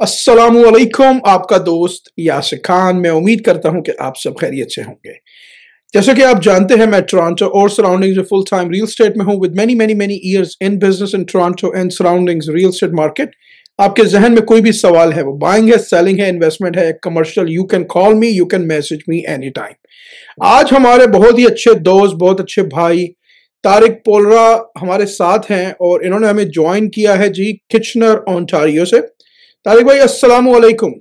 अस्सलामुअलैकुम, आपका दोस्त यासिर खान। मैं उम्मीद करता हूं कि आप सब खैरियत से होंगे। जैसा कि आप जानते हैं, मैं टोरंटो और सराउंडिंग्स में फुल टाइम रियल एस्टेट में हूं with many many many years in business in Toronto and surroundings real estate market. आपके जहन में कोई भी सवाल है, वो बाइंग है, सेलिंग है, इन्वेस्टमेंट है, commercial, you can call me, you can message me any time. आज हमारे बहुत ही अच्छे दोस्त, बहुत अच्छे भाई तारिक पोलरा हमारे साथ हैं और इन्होंने हमें ज्वाइन किया है जी किचनर ओंटारियो से। तारिक भाई, अस्सलाम वालेकुम।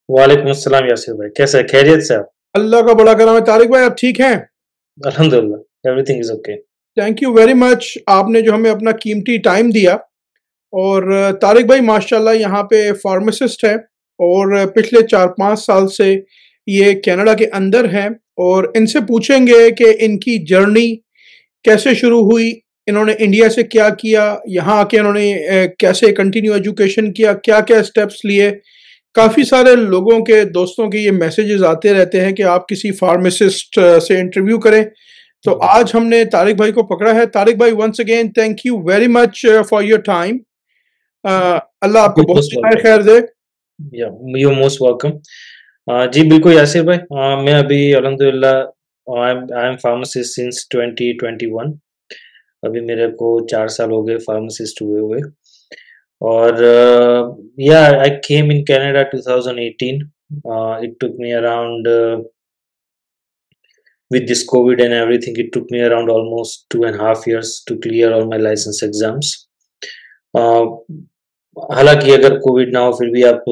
वालेकुम अस्सलाम यासिर भाई, कैसे है? खैरियत से आप? अल्लाह का बड़ा करम है। तारिक भाई, आप ठीक हैं? अल्हम्दुलिल्लाह, everything is okay. Thank you very much, आपने जो हमें अपना कीमती टाइम दिया। और तारिक भाई माशाल्लाह यहाँ पे फार्मासिस्ट है और पिछले 4-5 साल से ये कनाडा के अंदर हैं। और इनसे पूछेंगे कि इनकी जर्नी कैसे शुरू हुई, इन्होंने इंडिया से क्या किया, यहाँ आके इन्होंने कैसे कंटिन्यू एजुकेशन किया, क्या क्या स्टेप्स लिए। काफ़ी सारे लोगों के, दोस्तों के ये मैसेजेस आते रहते हैं कि आप किसी फार्मासिस्ट से इंटरव्यू करें। तो आज हमने तारिक भाई को पकड़ा है। तारिक भाई, once again thank you very much for your time. अल्लाह आपको यू बहुत मोस्ट जज़ाए वेलकम। खैर दे। या यू मोस्ट वेलकम। जी बिल्कुल यासिर भाई, मैं अभी अल्हम्दुलिल्लाह आई एम फार्मासिस्ट सिंस 2021। अभी मेरे को 4 साल हो गए फार्मासिस्ट हुए हुए। और या I came in Canada 2018। It took me around with this COVID and everything, it took me around almost 2.5 years to clear all my license exams. Uh, हालांकि अगर कोविड ना हो फिर भी आप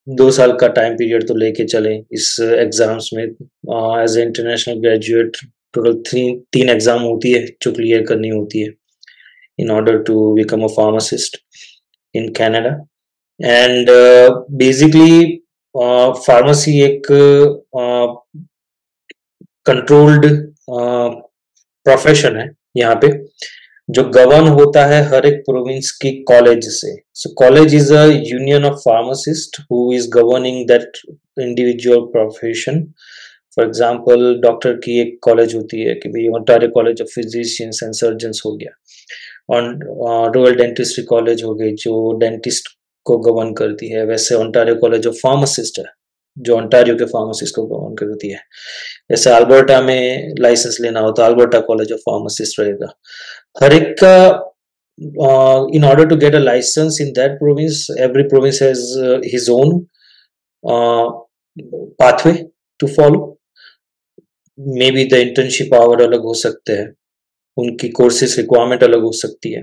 2 साल का टाइम पीरियड तो लेके चलें इस एग्जाम्स में। As a international graduate total तीन एग्जाम होती है जो क्लियर करनी होती है in order to become a pharmacist in Canada. And basically pharmacy एक कंट्रोल्ड प्रोफेशन है यहाँ पे, जो गवर्न होता है हर एक प्रोविंस की कॉलेज से। So college is a union of pharmacist who is governing that individual profession. For example doctor की एक कॉलेज होती है कि भाई Ontario college of physicians and surgeons हो गया, और रॉयल डेंटिस्ट्री कॉलेज हो गई जो डेंटिस्ट को गवर्न करती है। वैसे ओंटारियो कॉलेज ऑफ फार्मासिस्ट है जो ओंटारियो के फार्मासिस्ट को गवर्न करती है। जैसे अल्बर्टा में लाइसेंस लेना हो तो अल्बर्टा कॉलेज ऑफ फार्मासिस्ट रहेगा। हर एक का in order to get a license in that province, every province has his own uh, pathway to follow. Maybe the internship hour अलग हो सकते हैं, उनकी कोर्सेज रिक्वायरमेंट अलग हो सकती है,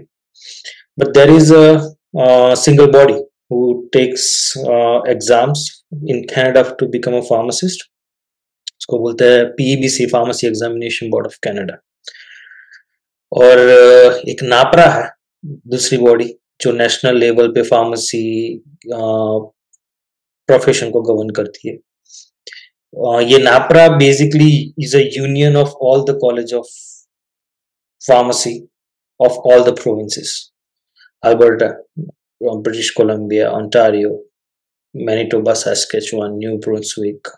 but there is a single body who takes exams in Canada to become a pharmacist. उसको बोलते हैं PEBC, pharmacy examination board of Canada. और एक नापरा है दूसरी बॉडी जो नेशनल लेवल पे फार्मेसी प्रोफेशन को गवर्न करती है। ये NAPRA basically is a union of all the college of pharmacy of all the provinces, Alberta, British Columbia, Ontario, Manitoba, Saskatchewan, New Brunswick.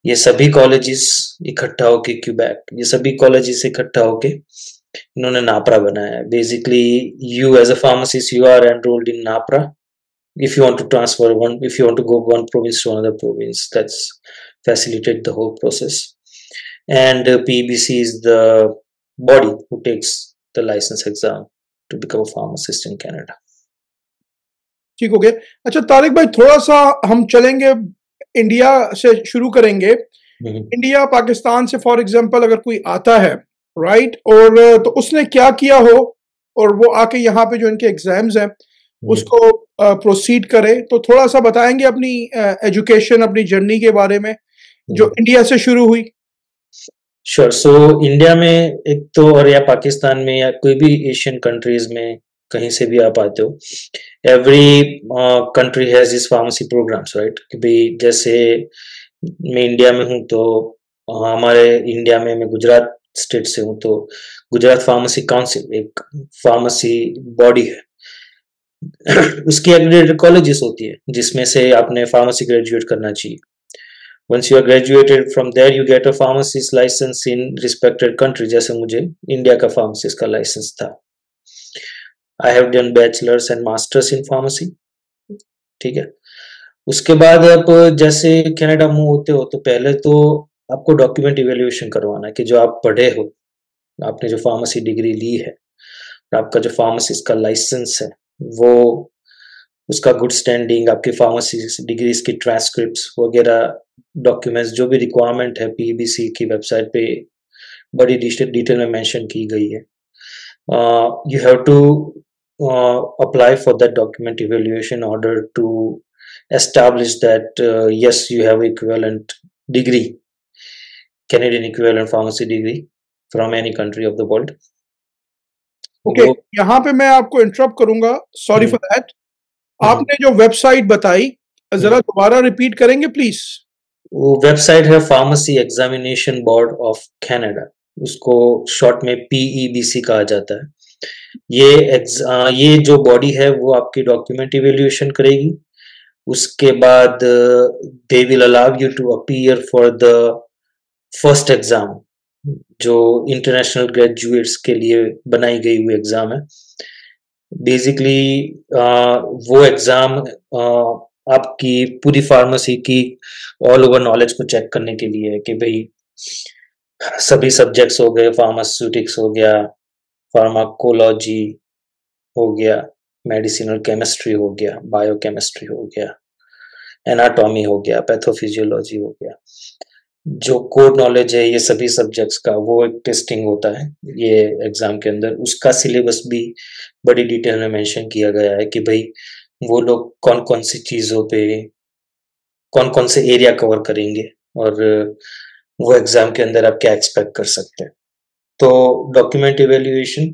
ये सभी कॉलेजेस इकट्ठा होके, क्यूबेक, ये सभी कॉलेजेस इकट्ठा होके इन्होंने नापरा बनाया है। Basically you as a pharmacist you are enrolled in NAPRA if you want to transfer one, if you want to go one province to another province, that's facilitate the whole process. And PBC is the body who takes the license exam to become a pharmacist in Canada. ठीक हो गया। अच्छा तारिक भाई, थोड़ा सा हम चलेंगे, India से शुरू करेंगे। इंडिया पाकिस्तान से फॉर एग्जांपल अगर कोई आता है, राइट, और तो उसने क्या किया हो और वो आके यहाँ पे जो इनके एग्जाम्स हैं उसको प्रोसीड करे, तो थोड़ा सा बताएंगे अपनी एजुकेशन, अपनी जर्नी के बारे में जो इंडिया से शुरू हुई। श्योर। सो इंडिया में एक तो, और या पाकिस्तान में या कोई भी एशियन कंट्रीज में कहीं से भी आप आते हो, every country has is pharmacy programs, right. कि भाई जैसे मैं इंडिया में हूँ तो हमारे इंडिया में, मैं गुजरात स्टेट से हूँ तो गुजरात फार्मेसी काउंसिल एक फार्मेसी बॉडी है। उसकी एग्रीगेटेड कॉलेजेस होती है जिसमें से आपने फार्मेसी ग्रेजुएट करना चाहिए। Once you are graduated from there, you get a pharmacist license in respected country. जैसे मुझे इंडिया का फार्मासिस्ट का लाइसेंस था। I have done bachelor's and master's in pharmacy ठीक है। उसके बाद आप जैसे कनाडा मूव होते हो तो पहले तो आपको डॉक्यूमेंट इवेल्युएशन करवाना है कि जो आप पढ़े हो, आपने जो फार्मेसी डिग्री ली है, और आपका जो फार्मासिस्ट का लाइसेंस है, वो उसका गुड स्टैंडिंग, आपकी फार्मेसी डिग्रीज की ट्रांसक्रिप्ट्स वगैरह डॉक्यूमेंट्स जो भी रिक्वायरमेंट है पीबीसी की वेबसाइट पे बड़ी डिटेल में मेंशन की गई है। You have to apply for that document evaluation in order to establish that yes, you have equivalent degree, Canadian equivalent pharmacy degree from any country of the world. Okay, वो यहाँ पे मैं आपको interrupt करूंगा, sorry hmm, for that. हम्म, आपने जो website बताई, जरा हम्म। दोबारा रिपीट करेंगे प्लीज? वो वेबसाइट है pharmacy examination board of Canada, उसको शॉर्ट में पीईबीसी कहा जाता है। ये जो बॉडी है वो आपकी डॉक्यूमेंट इवेल्युएशन करेगी। उसके बाद they will allow you to appear for the first exam, जो इंटरनेशनल ग्रेजुएट्स के लिए बनाई गई हुई एग्जाम है। बेसिकली वो एग्जाम आपकी पूरी फार्मेसी की ऑल ओवर नॉलेज को चेक करने के लिए है कि भाई सभी सब्जेक्ट्स हो गए, फार्मास्यूटिक्स हो गया, फार्माकोलॉजी हो गया, मेडिसिनल केमिस्ट्री हो गया, बायोकेमिस्ट्री हो गया, एनाटॉमी हो गया, पैथोफिजियोलॉजी हो गया, जो कोर नॉलेज है ये सभी सब्जेक्ट्स का, वो एक टेस्टिंग होता है ये एग्जाम के अंदर। उसका सिलेबस भी बड़ी डिटेल में मेंशन किया गया है कि भाई वो लोग कौन कौन सी चीज़ों पे कौन कौन से एरिया कवर करेंगे, और वो एग्जाम के अंदर आप क्या एक्सपेक्ट कर सकते हैं। तो डॉक्यूमेंट इवेल्युएशन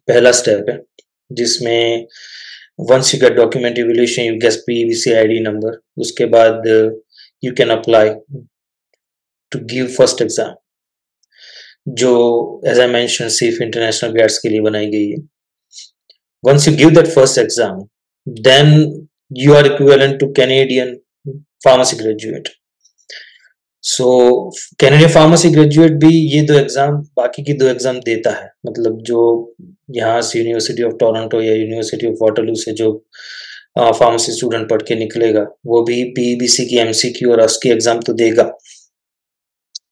पहला स्टेप है, जिसमें once you get document evaluation you get PVC ID number. उसके बाद you can apply to give first exam, जो एज आई मेंशन सिर्फ इंटरनेशनल ग्रेड्स के लिए बनाई गई है। Once you give that first exam then you are equivalent to Canadian pharmacy graduate. So Canadian pharmacy graduate भी ये दो एग्जाम, बाकी की दो एग्जाम देता है। मतलब जो यहाँ से यूनिवर्सिटी ऑफ टोरंटो या यूनिवर्सिटी ऑफ वाटरलू से जो फार्मेसी स्टूडेंट पढ़ के निकलेगा, वो भी पीईबीसी की एमसीक्यू और उसकी एग्जाम तो देगा,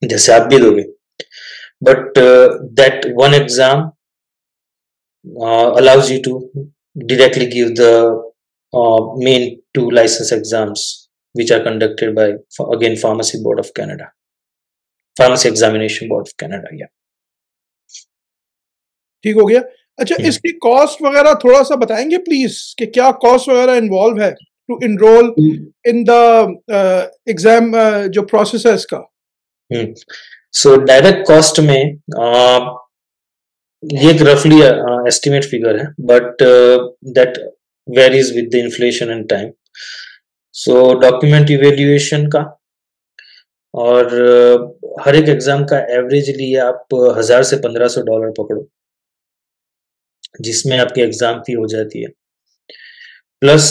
जैसे आप भी दोगे। But that one exam allows you to directly give the main two license exams, which are conducted by again Pharmacy Board of Canada, Pharmacy Examination Board of Canada. Yeah. ठीक हो गया। अच्छा, इसकी कॉस्ट वगैरह थोड़ा सा बताएंगे प्लीज, कि क्या कॉस्ट वगैरह इन्वॉल्व है to enroll in the exam, जो प्रोसेस है इसका? सो डायरेक्ट कॉस्ट में ये एक रफली एस्टिमेट फिगर है, but that varies with the inflation and time. So document evaluation का और हर एक एग्जाम का एवरेजली आप $1000 से $1500 पकड़ो, जिसमें आपकी एग्जाम फी हो जाती है। प्लस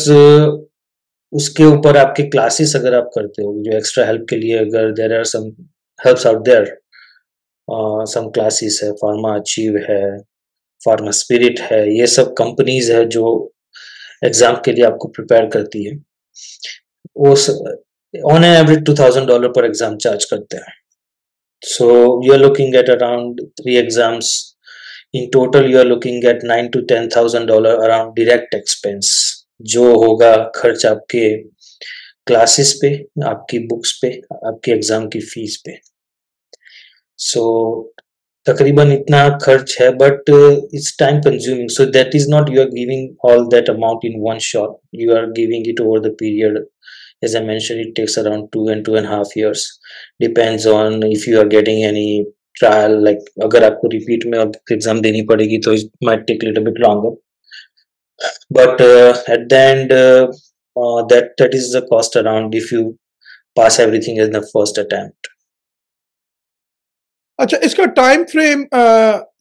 उसके ऊपर आपके क्लासेस अगर आप करते हो, जो एक्स्ट्रा हेल्प के लिए अगर there are some helps out there, some classes है, फार्मा अचीव है, फार्मा स्पिरिट है, ये सब कंपनीज है जो एग्जाम के लिए आपको प्रिपेयर करती है। वो ऑन एवरेज $2000 पर एग्जाम चार्ज करते हैं। So you are looking at around 3 exams in total, you are looking at $9,000 to $10,000 around direct expense, जो होगा खर्च आपके क्लासेस पे, आपकी बुक्स पे, आपके एग्जाम की फीस पे। सो तकरीबन इतना खर्च है, but it's time consuming, so that is not you are giving all that amount in one shot, you are giving it over the period. As I mentioned, it takes around 2.5 years, depends on if you are getting any trial, like अगर आपको repeat में अब exam देनी पड़ेगी तो it might take a little bit longer, but at the end that is the cost around if you pass everything in the first attempt. अच्छा, इसका time frame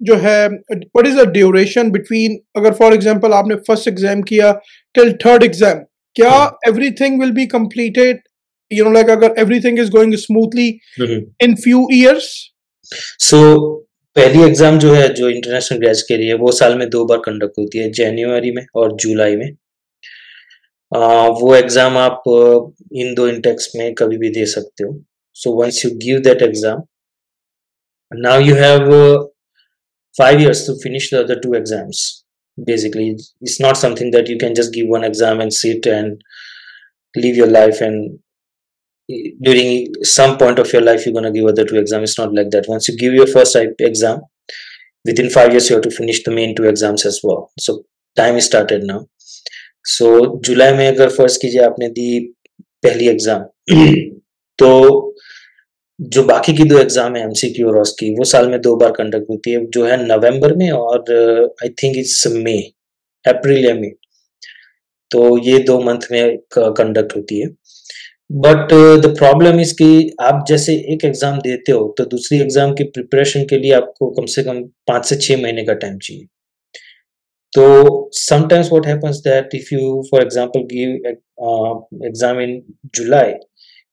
जो है, what is the duration between, अगर for example आपने first exam किया till third exam, क्या everything will be completed, you know, like अगर everything is going smoothly in few years? So पहली एग्जाम जो है, जो इंटरनेशनल ग्रेज के लिए, वो साल में 2 बार कंडक्ट होती है, जनवरी में और जुलाई में। वो एग्जाम आप इन 2 इंटेक्स में कभी भी दे सकते हो. So once you give that exam, now you have 5 years to finish the other 2 exams. Basically, it's not something that you can just give one exam and sit and live your life, and during some point of your life you're going to give other 2 exams. It's not like that. Once you give your first exam, within 5 years you have to finish the main 2 exams as well. So time is started now. So जुलाई में अगर first कीजिए आपने दी पहली exam तो जो बाकी की 2 exam है एमसीक्यू और रॉस की, वो साल में 2 बार कंडक्ट होती है, जो है नवंबर में और आई थिंक इट्स मई, अप्रैल या मई. तो ये 2 मंथ में कंडक्ट होती है. बट द प्रॉब्लम इज कि आप जैसे एक एग्जाम देते हो तो दूसरी एग्जाम की प्रिपरेशन के लिए आपको कम से कम 5 से 6 महीने का टाइम चाहिए. So sometimes what happens that if you, for example, give exam in July,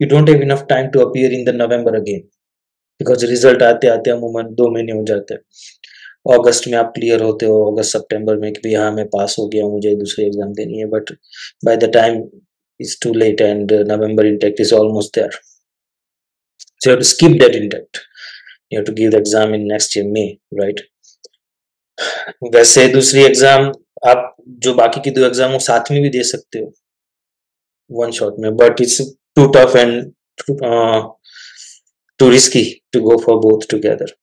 you don't have enough time to appear in the November again, because result आते आते अमूमन 2 महीने हो जाते हैं. अगस्त में आप क्लियर होते हो, अगस्त सितंबर में कि हाँ मैं पास हो गया, मुझे दूसरी एग्जाम देनी है, but by the time it's too late and November intake is almost there. So you have to skip that intake. You have to give the exam in next year May, right? वैसे दूसरी exam आप जो बाकी की 2 exam हो साथ में भी दे सकते हो वन शॉट में, but it's too tough and too risky to go for both together.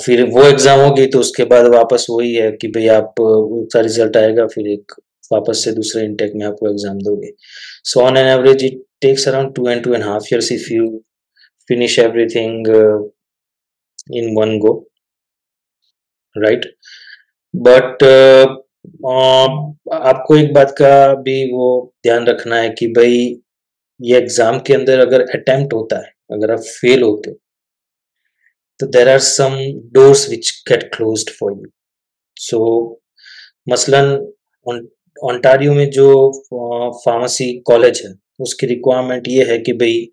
फिर वो एग्जाम होगी तो उसके बाद वापस वही है कि भाई आप उसका रिजल्ट आएगा, फिर एक वापस से दूसरे इंटेक में आपको एग्जाम दोगे. So on an average it takes around 2 and 2.5 years if you finish everything in one go, right? But आपको एक बात का भी वो ध्यान रखना है कि भाई ये एग्जाम के अंदर अगर अटेम्प्ट होता है, अगर आप फेल होते हो तो there are some doors which get closed for you. So मसलन ओंटारियो में जो फार्मेसी कॉलेज है उसकी रिक्वायरमेंट ये है कि भाई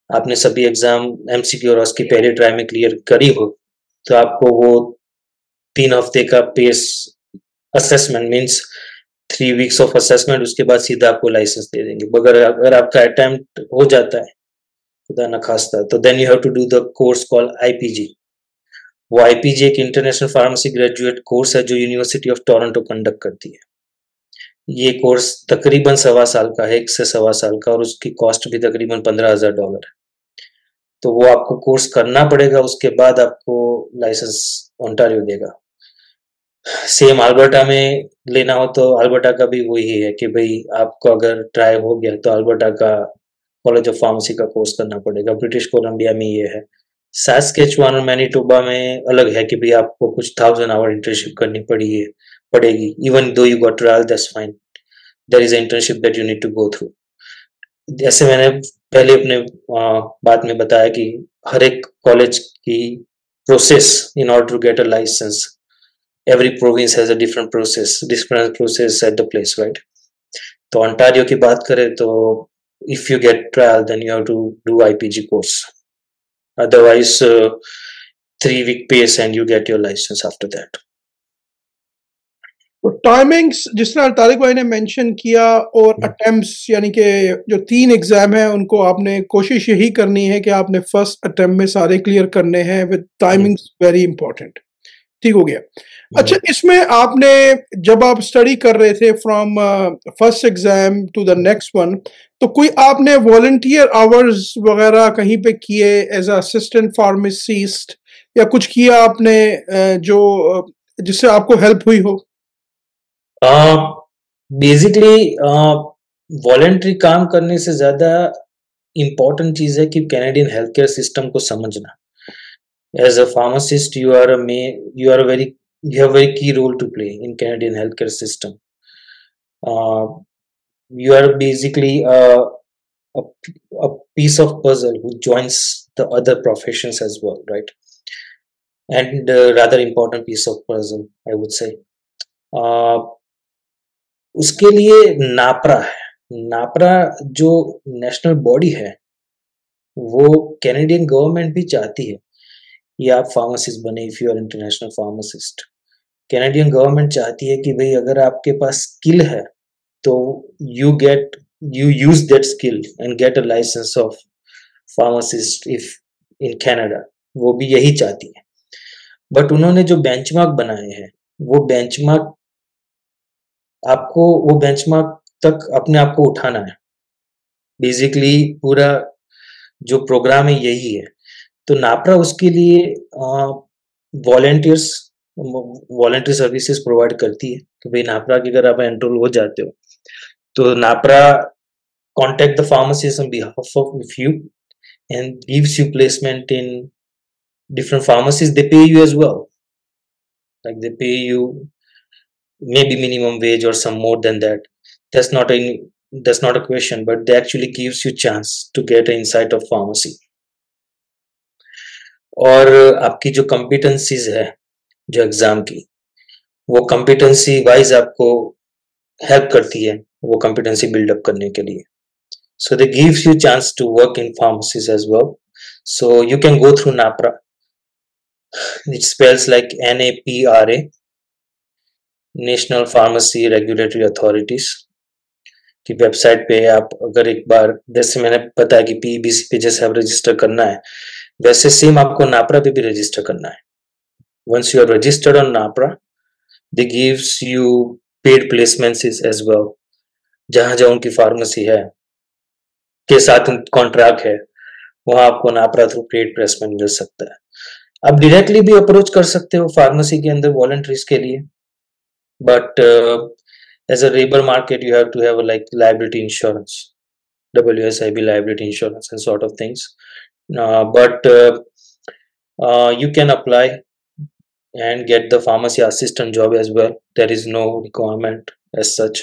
आपने सभी एग्जाम एमसीक्यू और उसकी पहले ट्राई में क्लियर करी हो तो आपको वो 3 हफ्ते का pace assessment means 3 weeks of assessment, उसके बाद सीधा आपको लाइसेंस दे देंगे. मगर अगर आपका अटेम्प्ट हो जाता है खुदा न खास्ता, तो then you have to do the course called IPG. वो आईपीजी एक इंटरनेशनल फार्मेसी ग्रेजुएट कोर्स है जो यूनिवर्सिटी ऑफ टोरंटो कंडक्ट करती है. ये कोर्स तकरीबन 1.25 साल का है, 1 से 1.25 साल का, और उसकी कॉस्ट भी तकरीबन $15,000 है. तो वो आपको कोर्स करना पड़ेगा, उसके बाद आपको लाइसेंस ओंटारियो देगा. सेम अल्बर्टा में लेना हो तो अल्बर्टा का भी वही है कि भाई आपको अगर ट्राई हो गया तो अल्बर्टा का कॉलेज ऑफ फार्मेसी का कोर्स करना पड़ेगा. ब्रिटिश कोलंबिया में ये है. सैस्केचुआन और मैनिटोबा में अलग है कि भाई आपको कुछ 1000 आवर इंटर्नशिप करनी पड़ेगी. Even though you got trial, that's fine, there is internship that you need to go through. जैसे मैंने पहले अपने बात में बताया कि हर एक कॉलेज की process in order to get a license, every province has a different process at the place, right? तो Ontario की बात करें तो if you get trial then you have to do IPG course, otherwise 3-week pace and you get your license after that. तो timings जिस तरह तारिक भाई ने मेंशन किया, और अटेम्प्ट्स यानी कि जो 3 एग्जाम है उनको आपने कोशिश यही करनी है कि आपने फर्स्ट अटेम्प्ट में सारे क्लियर करने हैं विद टाइमिंग्स वेरी इंपॉर्टेंट. ठीक हो गया. अच्छा, इसमें आपने जब आप स्टडी कर रहे थे from first exam to the next one, तो कोई आपने वॉलंटियर आवर्स वगैरह कहीं पे किए एज असिस्टेंट फार्मासिस्ट, या कुछ किया आपने जो जिससे आपको हेल्प हुई हो? बेसिकली वॉलंटरी काम करने से ज्यादा इम्पोर्टेंट चीज है कि कैनेडियन हेल्थ केयर सिस्टम को समझना. As a pharmacist, you have a very key role to play in Canadian healthcare system. You are basically a piece of puzzle who joins the other professions as well, right? And rather important piece of puzzle, I would say. उसके लिए नापरा जो national body है वो Canadian government भी चाहती है ये आप फार्मासिस्ट बने. If you are international pharmacist, Canadian government चाहती है कि भाई अगर आपके पास स्किल है तो you use that skill and get a license of pharmacist if in Canada. वो भी यही चाहती है, बट उन्होंने जो बेंचमार्क बनाए हैं वो बेंचमार्क वो बेंचमार्क तक अपने आप को उठाना है। बेसिकली पूरा जो प्रोग्राम है यही है। तो नापरा उसके लिए वॉलंटरी सर्विसेज प्रोवाइड करती है कि भाई नापरा की अगर आप एनरोल हो जाते हो तो नापरा contact the pharmacist on behalf of you and gives you placement in different pharmacies. They pay you as well, like they pay you maybe minimum wage or some more than that. That's not a question, but they actually gives you chance to get an insight of pharmacy. और आपकी जो competencies है जो exam की, वो competency wise आपको help करती है वो competency बिल्डअप करने के लिए. So they gives you chance to work in pharmacies as well. So you can go through NAPRA. It spells like NAPRA, National Pharmacy Regulatory Authorities. की वेबसाइट पे आप अगर एक बार, जैसे मैंने बताया कि PEBC पे जैसे आप रजिस्टर करना है, वैसे सेम आपको नापरा पे भी रजिस्टर करना है. Once you are registered on NAPRA, they gives you paid placements as well. जहाँ उनकी फार्मेसी है के साथ कॉन्ट्रैक्ट है, वहां आपको नापरा थ्रू पेड प्लेसमेंट मिल सकता है. आप डायरेक्टली भी अप्रोच कर सकते हो फार्मेसी के अंदर वॉलंटरीज के लिए, but as a labour market you have to have like liability insurance, WSIB liability insurance and sort of things, but you can apply and get the pharmacy assistant job as well. There is no requirement as such,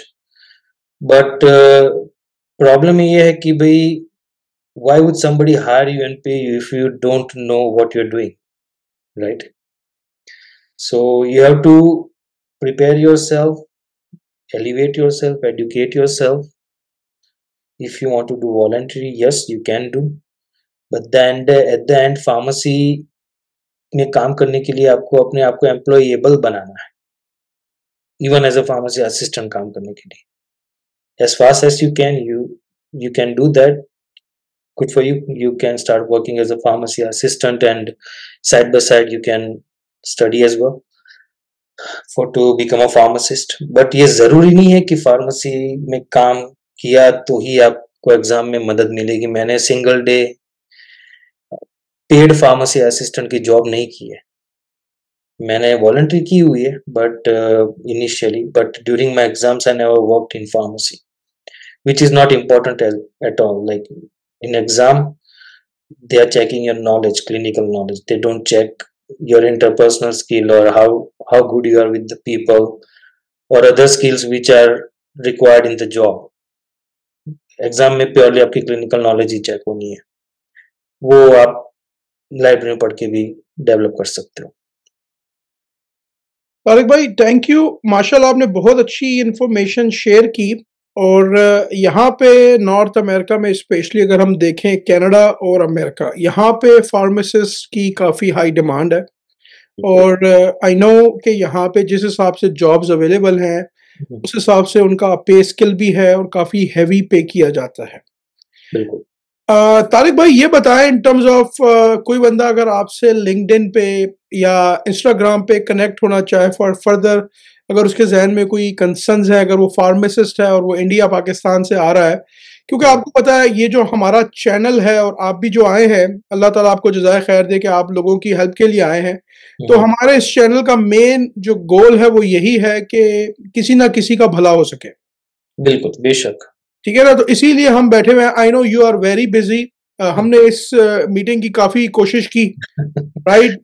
but problem ये है कि भाई why would somebody hire you and pay you if you don't know what you're doing, right? So you have to prepare yourself, elevate yourself, educate yourself. If you want to do voluntary, yes you can do, but then at the end pharmacy में काम करने के लिए आपको अपने आप को employable बनाना है, even as a pharmacy assistant काम करने के लिए. As fast as you can do that. Good for you. You can start working as a pharmacy assistant and side by side you can study as well to become a pharmacist. But ये जरूरी नहीं है कि pharmacy में काम किया तो ही आपको एग्जाम में मदद मिलेगी. मैंने single day paid pharmacy assistant की जॉब नहीं की है, मैंने वॉलंटरी की हुई है but initially, but during my exams I never worked in pharmacy, which is not important at all. Like in exam they are checking your knowledge, clinical knowledge. They don't check your interpersonal skill or how good you are with the people or other skills which are required in the job. Exam में purely आपकी clinical knowledge ही check होनी है, वो आप library में पढ़ के भी डेवलप कर सकते हो. तारिक भाई थैंक यू, माशाल्लाह आपने बहुत अच्छी इंफॉर्मेशन शेयर की. और यहाँ पे नॉर्थ अमेरिका में स्पेशली अगर हम देखें कनाडा और अमेरिका, यहाँ पे फार्मासिस्ट की काफ़ी हाई डिमांड है. और आई नो कि यहाँ पे जिस हिसाब से जॉब्स अवेलेबल हैं उस हिसाब से उनका पे स्किल भी है और काफ़ी हैवी पे किया जाता है. बिल्कुल. तारिक भाई ये बताएं इन टर्म्स ऑफ कोई बंदा अगर आपसे लिंक्डइन पे या इंस्टाग्राम पे कनेक्ट होना चाहे फॉर फर्दर, अगर उसके जहन में कोई कंसर्न्स है, अगर वो फार्मासिस्ट है और वो इंडिया पाकिस्तान से आ रहा है, क्योंकि आपको पता है ये जो हमारा चैनल है और आप भी जो आए हैं, अल्लाह ताला आपको जज़ाए खैर दे कि आप लोगों की हेल्प के लिए आए हैं. तो हमारे इस चैनल का मेन जो गोल है वो यही है कि किसी ना किसी का भला हो सके. बिल्कुल, बेशक. ठीक है ना, तो इसीलिए हम बैठे हुए हैं. I know you are very busy. हमने इस मीटिंग की काफी कोशिश की, राइट.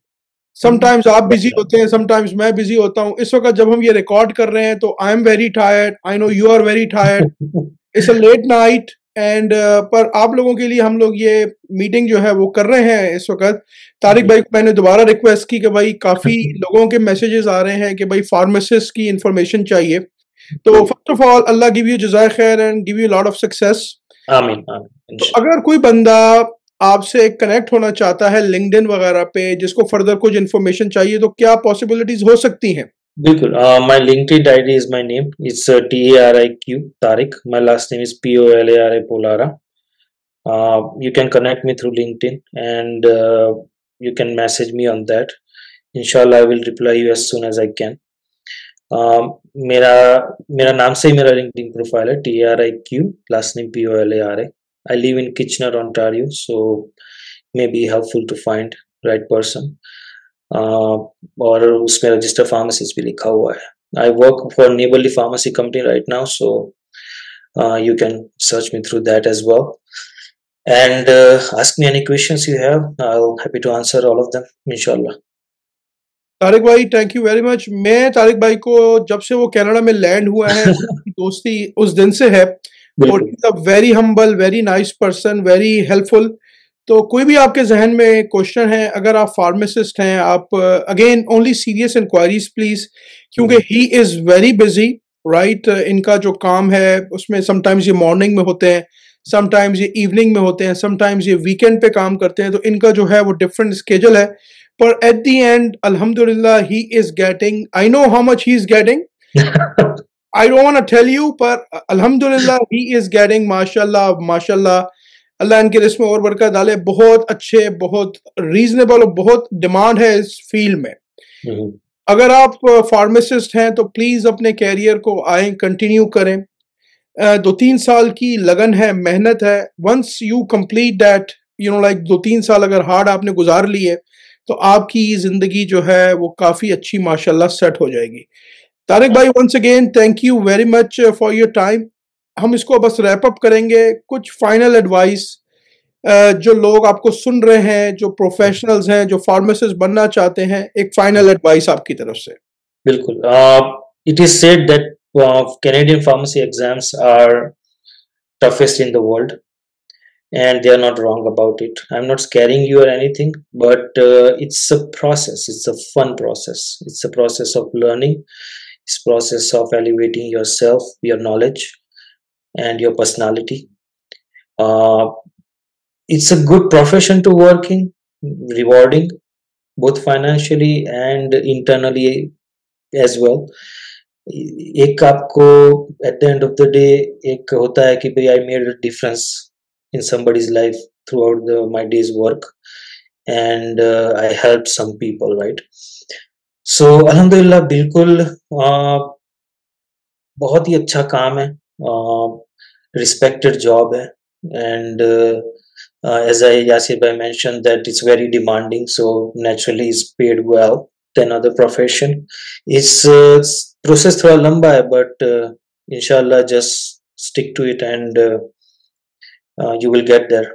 समटाइम्स आप बिजी होते हैं, समटाइम्स मैं बिजी होता हूँ. इस वक्त जब हम ये रिकॉर्ड कर रहे हैं तो I am very tired, I know you are very tired, it's a late night and पर आप लोगों के लिए हम लोग ये मीटिंग जो है वो कर रहे हैं इस वक्त. तारिक भाई को मैंने दोबारा रिक्वेस्ट की कि भाई काफी लोगों के मैसेजेस आ रहे हैं कि भाई फार्मासिस्ट की इंफॉर्मेशन चाहिए. तो फर्स्ट ऑफ ऑल अल्लाह गिव यू जज़ाए खैर and give you lot of success. आमीन. तो अगर कोई बंदा आपसे कनेक्ट होना चाहता है लिंक्डइन वगैरह पे, जिसको फर्दर कुछ इन्फॉर्मेशन चाहिए, तो क्या पॉसिबिलिटीज हो सकती हैं? बिल्कुल, my LinkedIn ID is my name. It's TARIQ Tariq. My last name is POLARA Polara. You can connect me through LinkedIn, and you can message me on that. Inshallah, I will reply you as soon as I can. मेरा मेरा नाम से ही मेरा LinkedIn profile है, TARIQ, last name POLARA. I live in Kitchener, Ontario, so may be helpful to find right person. और उसमें register pharmacist भी लिखा हुआ है. I work for Neighborly Pharmacy Company right now, so you can search me through that as well. And ask me any questions you have. I'll happy to answer all of them, inshallah. Tariq भाई, thank you very much. मैं तारिक भाई को जब से वो Canada में land हुआ है उसकी दोस्ती उस दिन से है, और बिल्कुल. He is a very humble, very nice person, very helpful. तो कोई भी आपके जहन में क्वेश्चन है, अगर आप फार्मासिस्ट हैं, आप again only serious inquiries please, क्योंकि he is very busy, right. इनका जो काम है उसमें समटाइम्स ये मॉर्निंग में होते हैं, समटाइम्स ये इवनिंग में होते हैं, समटाइम्स ये वीकेंड पे काम करते हैं, तो इनका जो है वो डिफरेंट स्केजल है। पर एट द एंड अल्हम्दुलिल्लाह he is getting, I know how much he is getting, I don't want to tell you, पर अल्हम्दुलिल्लाह ही इज गेटिंग, माशाल्लाह माशाल्लाह। अल्लाह इनके रिस्क में और बरकत डाले। बहुत अच्छे, बहुत रीजनेबल और बहुत डिमांड है इस फील्ड में। हम्म. अगर आप फार्मासिस्ट हैं तो प्लीज अपने कैरियर को आए कंटिन्यू करें। 2-3 साल की लगन है, मेहनत है। Once you complete that, you know like 2-3 साल अगर हार्ड आपने गुजार लिए, तो आपकी जिंदगी जो है वो काफी अच्छी माशाल्लाह सेट हो जाएगी। तारिक भाई, once again thank you very much for your time. हम इसको बस रैप अप करेंगे। कुछ फाइनल एडवाइस जो लोग आपको सुन रहे हैं, जो प्रोफेशनल्स हैं, जो फार्मासिस्ट बनना चाहते हैं, एक फाइनल एडवाइस आपकी तरफ से। बिल्कुल. It is said that Canadian pharmacy exams are toughest in the world, and they are not wrong about it. I'm not scaring you or anything, but it's a process. It's a fun process. It's a process of learning. It's a process of elevating yourself, your knowledge, and your personality. Uh, it's a good profession to work in, rewarding both financially and internally as well. एक आपको at the end of the day एक होता है कि भाई I made a difference in somebody's life throughout my day's work, and I helped some people, right? So alhamdulillah, बिल्कुल बहुत ही अच्छा काम है, respected job है, and as Yasir bhai mentioned that it's very demanding, so naturally it's paid well than other profession. It's process थोड़ा लंबा है, but inshallah just stick to it, and you will get there.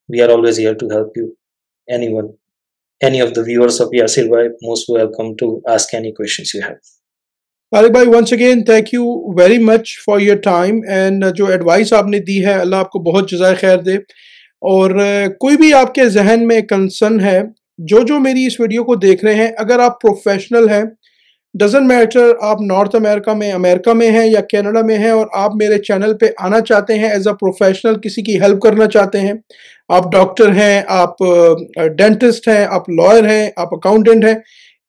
We are always here to help you. Anyone, any of the viewers of Yasir bhai, most welcome to ask any questions you have. Tariq भाई, once again thank you very much for your time, and जो advice आपने दी है, अल्लाह आपको बहुत जज़ाए खैर दे। और कोई भी आपके जहन में कंसर्न है, जो मेरी इस वीडियो को देख रहे हैं, अगर आप प्रोफेशनल हैं, डजेंट मैटर आप नॉर्थ अमेरिका में हैं या कनाडा में हैं, और आप मेरे चैनल पे आना चाहते हैं एज अ प्रोफेशनल, किसी की हेल्प करना चाहते हैं, आप डॉक्टर हैं, आप डेंटिस्ट हैं, आप लॉयर हैं, आप अकाउंटेंट हैं,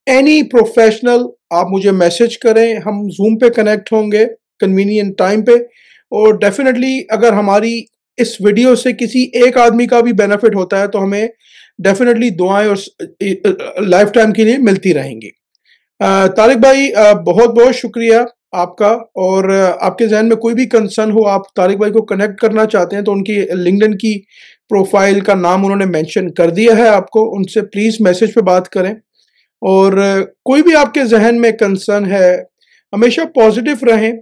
एनी प्रोफेशनल, आप मुझे मैसेज करें, हम जूम पे कनेक्ट होंगे कन्वीनियंट टाइम पे। और डेफिनेटली अगर हमारी इस वीडियो से किसी एक आदमी का भी बेनिफिट होता है, तो हमें डेफिनेटली दुआएं और लाइफ टाइम के लिए मिलती रहेंगी। तारिक भाई, बहुत बहुत शुक्रिया आपका। और आपके जहन में कोई भी कंसर्न हो, आप तारिक भाई को कनेक्ट करना चाहते हैं, तो उनकी लिंक्डइन की प्रोफाइल का नाम उन्होंने मेंशन कर दिया है आपको, उनसे प्लीज़ मैसेज पे बात करें। और कोई भी आपके जहन में कंसर्न है, हमेशा पॉजिटिव रहें,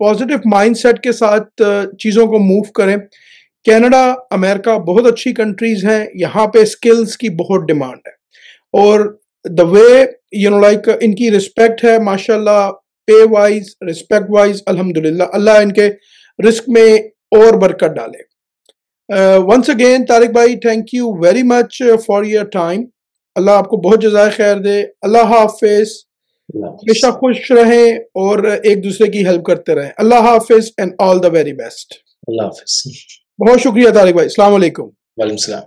पॉजिटिव माइंडसेट के साथ चीज़ों को मूव करें। कनाडा, अमेरिका बहुत अच्छी कंट्रीज़ हैं, यहाँ पे स्किल्स की बहुत डिमांड है, और the way you know like इनकी रिस्पेक्ट है माशाल्लाह, पे वाइज, रिस्पेक्ट वाइज, अल्हम्दुलिल्लाह, अल्लाह इनके रिस्क में और बरकत डाले। वंस अगेन तारिक भाई, thank you very much for your time. अल्लाह आपको बहुत जज़ाए खैर दे। अल्लाह हाफिज। हमेशा खुश रहें और एक दूसरे की हेल्प करते रहें। अल्लाह हाफिज and all the very best. Allah हाफिज। बहुत शुक्रिया तारिक भाई। अस्सलाम वालेकुम। वालेकुम सलाम।